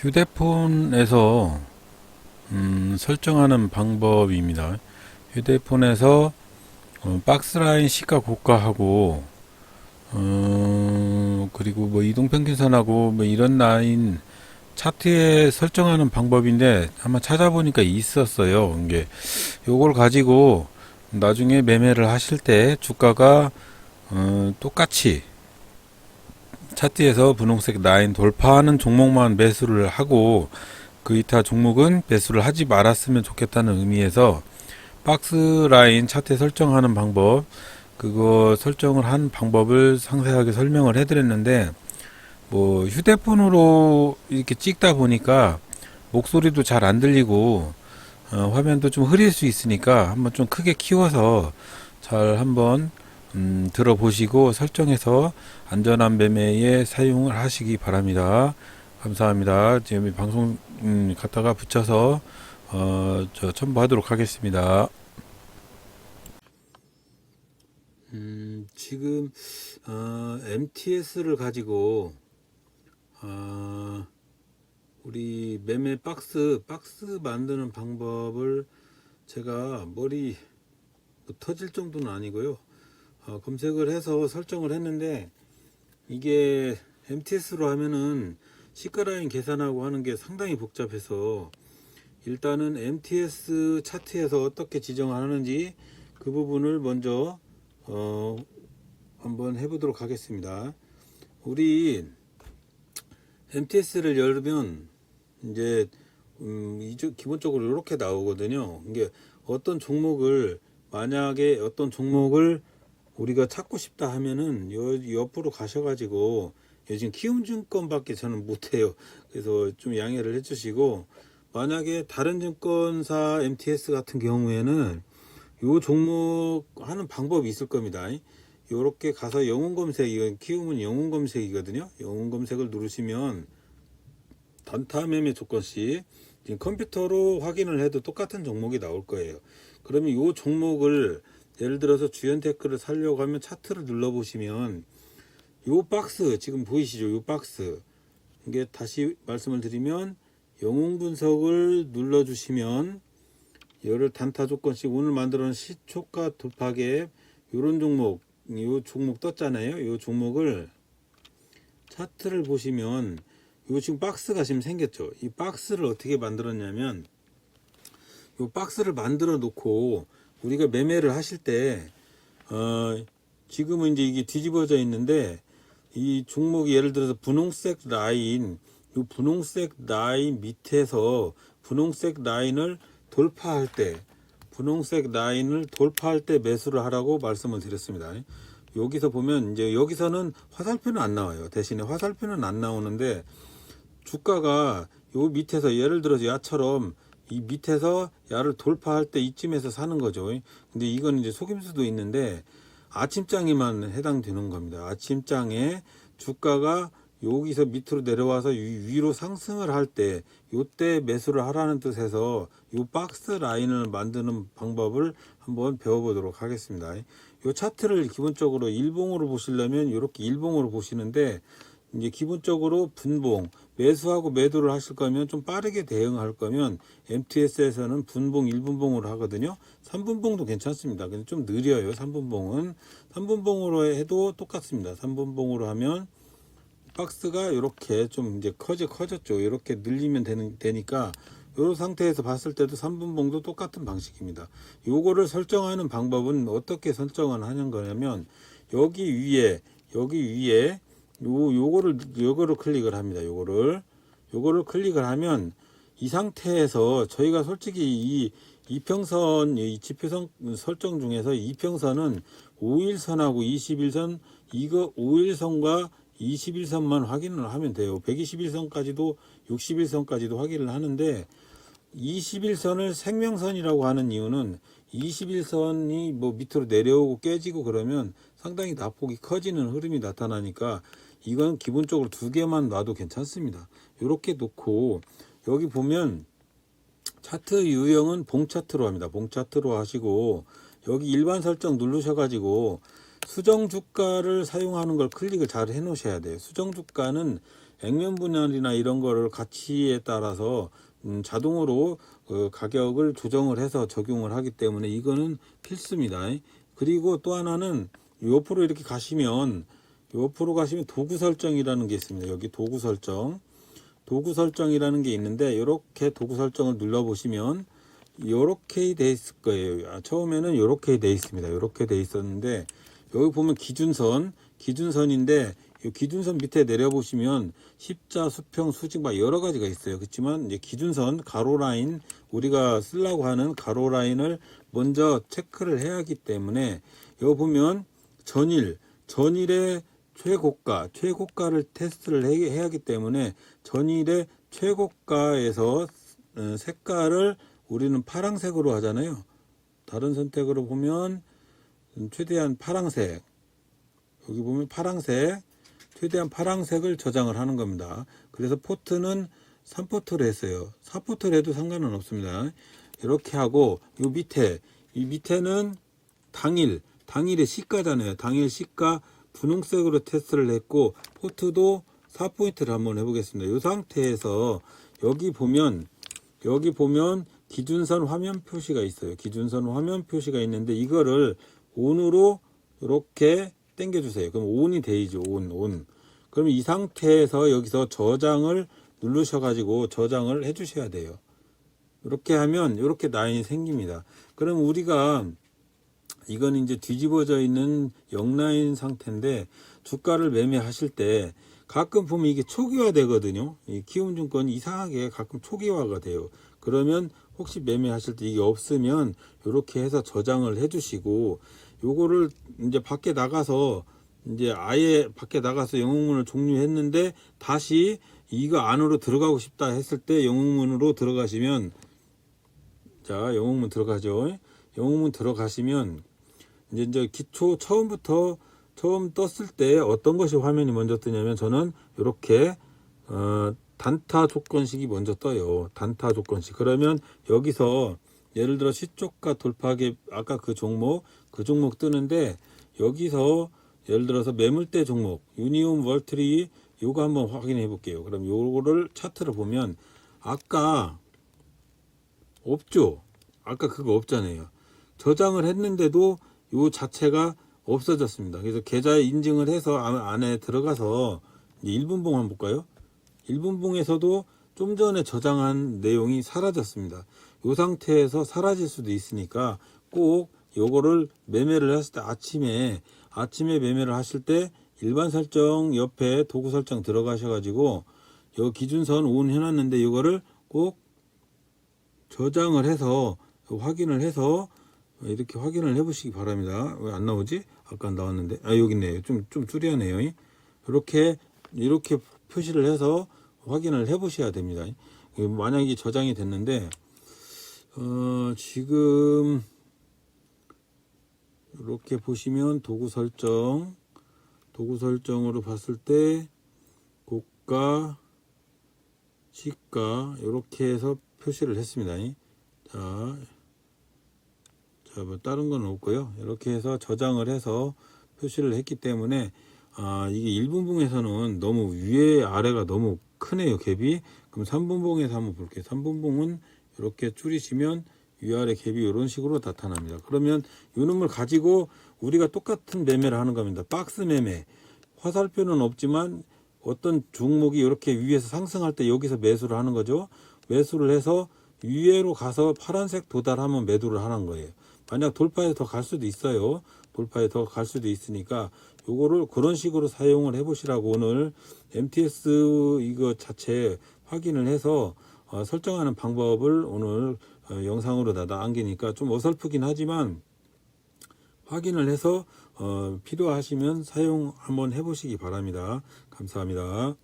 휴대폰에서 설정하는 방법입니다. 휴대폰에서 박스라인 시가 고가하고 그리고 뭐 이동평균선하고 뭐 이런 라인 차트에 설정하는 방법인데 한번 찾아보니까 있었어요. 이게 요걸 가지고 나중에 매매를 하실 때 주가가 똑같이 차트에서 분홍색 라인 돌파하는 종목만 매수를 하고 그 이타 종목은 매수를 하지 말았으면 좋겠다는 의미에서 박스 라인 차트에 설정하는 방법, 그거 설정을 한 방법을 상세하게 설명을 해드렸는데, 뭐 휴대폰으로 이렇게 찍다 보니까 목소리도 잘 안 들리고 화면도 좀 흐릴 수 있으니까 한번 좀 크게 키워서 잘 한번 들어보시고 설정해서 안전한 매매에 사용을 하시기 바랍니다. 감사합니다. 지금 이 방송 갖다가 붙여서 첨부하도록 하겠습니다. 지금 MTS를 가지고 우리 매매 박스 만드는 방법을 제가 머리 뭐 터질 정도는 아니고요. 검색을 해서 설정을 했는데 이게 MTS로 하면은 시가라인 계산하고 하는 게 상당히 복잡해서 일단은 MTS 차트에서 어떻게 지정하는지 그 부분을 먼저 한번 해보도록 하겠습니다. 우리 MTS를 열면 이제 기본적으로 이렇게 나오거든요. 이게 어떤 종목을 만약에 어떤 종목을 우리가 찾고 싶다 하면은 옆으로 가셔가지고 지금 키움증권밖에 저는 못해요. 그래서 좀 양해를 해주시고, 만약에 다른 증권사 MTS 같은 경우에는 요 종목 하는 방법이 있을 겁니다. 요렇게 가서 영웅 검색, 이건 키움은 영웅 검색이거든요. 영웅 검색을 누르시면 단타 매매 조건씩 지금 컴퓨터로 확인을 해도 똑같은 종목이 나올 거예요. 그러면 요 종목을 예를 들어서 주연 태클을 살려고 하면 차트를 눌러보시면 요 박스 지금 보이시죠? 요 박스, 이게 다시 말씀을 드리면 영웅 분석을 눌러주시면 열을 단타 조건씩 오늘 만들어 놓은 시초가 돌파갭 요런 종목, 요 종목 떴잖아요. 요 종목을 차트를 보시면 요 지금 박스가 지금 생겼죠. 이 박스를 어떻게 만들었냐면 요 박스를 만들어 놓고 우리가 매매를 하실 때 지금은 이제 이게 뒤집어져 있는데 이 종목이 예를 들어서 분홍색 라인, 요 분홍색 라인 밑에서 분홍색 라인을 돌파할 때 매수를 하라고 말씀을 드렸습니다. 여기서 보면 이제 여기서는 화살표는 안 나와요. 대신에 화살표는 안 나오는데 주가가 요 밑에서 예를 들어서 야처럼 이 밑에서 야를 돌파할 때 이쯤에서 사는 거죠. 근데 이건 이제 속임수도 있는데 아침장에만 해당되는 겁니다. 아침장에 주가가 여기서 밑으로 내려와서 위로 상승을 할 때 요때 매수를 하라는 뜻에서 요 박스 라인을 만드는 방법을 한번 배워보도록 하겠습니다. 요 차트를 기본적으로 일봉으로 보시려면 이렇게 일봉으로 보시는데, 이제 기본적으로 분봉 매수하고 매도를 하실 거면 좀 빠르게 대응할 거면 MTS에서는 분봉 1분봉으로 하거든요. 3분봉도 괜찮습니다. 근데 좀 느려요. 3분봉은 3분봉으로 해도 똑같습니다. 3분봉으로 하면 박스가 이렇게 좀 이제 커졌죠. 이렇게 늘리면 되니까 이 상태에서 봤을 때도 3분봉도 똑같은 방식입니다. 요거를 설정하는 방법은 어떻게 설정을 하는 거냐면 여기 위에 요거를 클릭을 합니다. 요거를 클릭을 하면 이 상태에서 저희가 솔직히 이평선, 이 지표선 설정 중에서 이평선은 5일선하고 21선, 이거 5일선과 21선만 확인을 하면 돼요. 121선까지도 61선까지도 확인을 하는데 21선을 생명선이라고 하는 이유는 21선이 뭐 밑으로 내려오고 깨지고 그러면 상당히 낙폭이 커지는 흐름이 나타나니까 이건 기본적으로 두 개만 놔도 괜찮습니다. 이렇게 놓고 여기 보면 차트 유형은 봉차트로 합니다. 봉차트로 하시고 여기 일반 설정 누르셔가지고 수정 주가를 사용하는 걸 클릭을 잘 해 놓으셔야 돼요. 수정 주가는 액면 분할이나 이런 거를 가치에 따라서 자동으로 가격을 조정을 해서 적용을 하기 때문에 이거는 필수입니다. 그리고 또 하나는 옆으로 이렇게 가시면 도구 설정이라는 게 있습니다. 여기 도구 설정이라는 게 있는데 이렇게 도구 설정을 눌러 보시면 이렇게 돼 있을 거예요. 처음에는 이렇게 돼 있습니다. 이렇게 돼 있었는데 여기 보면 기준선인데 이 기준선 밑에 내려보시면 십자, 수평, 수직 막 여러 가지가 있어요. 그렇지만 이제 기준선 가로 라인, 우리가 쓰려고 하는 가로 라인을 먼저 체크를 해야 하기 때문에 여기 보면 전일의 최고가를 테스트를 해야 하기 때문에 전일의 최고가에서 색깔을 우리는 파란색으로 하잖아요. 다른 선택으로 보면 최대한 파란색, 여기 보면 최대한 파란색을 저장을 하는 겁니다. 그래서 포트는 3포트로 했어요. 4포트로 해도 상관은 없습니다. 이렇게 하고 이 밑에는 당일의 시가잖아요. 당일 시가 분홍색으로 테스트를 했고 포트도 4포인트를 한번 해보겠습니다. 이 상태에서 여기 보면 기준선 화면 표시가 있어요. 기준선 화면 표시가 있는데 이거를 온으로 이렇게 당겨주세요. 그럼 온이 되죠. 온. 그럼 이 상태에서 여기서 저장을 누르셔가지고 저장을 해주셔야 돼요. 이렇게 하면 이렇게 라인이 생깁니다. 그럼 우리가 이건 이제 뒤집어져 있는 0라인 상태인데 주가를 매매하실 때 가끔 보면 이게 초기화 되거든요. 이 키움증권이 이상하게 가끔 초기화가 돼요. 그러면 혹시 매매하실 때 이게 없으면 이렇게 해서 저장을 해주시고 요거를 이제 밖에 나가서 영웅문을 종료했는데 다시 이거 안으로 들어가고 싶다 했을 때 영웅문으로 들어가시면 영웅문 들어가죠. 영웅문 들어가시면 이제 기초 처음 떴을 때 어떤 것이 화면이 먼저 뜨냐면 저는 이렇게 단타 조건식이 먼저 떠요. 단타 조건식. 그러면 여기서 예를 들어 시초가 돌파하기 아까 그 종목 뜨는데 여기서 예를 들어서 매물대 종목 유니온 월트리 요거 한번 확인해 볼게요. 그럼 요거를 차트를 보면 아까 없죠. 아까 그거 없잖아요. 저장을 했는데도 요 자체가 없어졌습니다. 그래서 계좌 인증을 해서 안에 들어가서 1분봉 한번 볼까요? 1분봉에서도 좀 전에 저장한 내용이 사라졌습니다. 이 상태에서 사라질 수도 있으니까 꼭 요거를 매매를 했을 때 아침에 매매를 하실 때 일반 설정 옆에 도구 설정 들어가셔가지고 요 기준선 온 해놨는데 이거를 꼭 저장을 해서 확인을 해서 이렇게 확인을 해 보시기 바랍니다. 왜 안 나오지? 아까 나왔는데 여기 있네요. 좀 뚜리하네요. 이렇게 표시를 해서 확인을 해 보셔야 됩니다. 만약에 저장이 됐는데 지금 이렇게 보시면 도구 설정으로 봤을 때 고가 시가 이렇게 해서 표시를 했습니다. 뭐 다른 건 없고요. 이렇게 해서 저장을 해서 표시를 했기 때문에 이게 1분봉에서는 너무 위에 아래가 너무 크네요. 갭이. 그럼 3분봉에서 한번 볼게요. 3분봉은 이렇게 줄이시면 위아래 갭이 이런 식으로 나타납니다. 그러면 이 놈을 가지고 우리가 똑같은 매매를 하는 겁니다. 박스 매매. 화살표는 없지만 어떤 종목이 이렇게 위에서 상승할 때 여기서 매수를 하는 거죠. 매수를 해서 위에로 가서 파란색 도달하면 매도를 하는 거예요. 만약 돌파해서 더 갈 수도 있어요. 돌파에 더 갈 수도 있으니까 요거를 그런 식으로 사용을 해 보시라고 오늘 MTS 이거 자체 확인을 해서 설정하는 방법을 오늘 영상으로 다 남기니까 좀 어설프긴 하지만 확인을 해서 필요하시면 사용 한번 해 보시기 바랍니다. 감사합니다.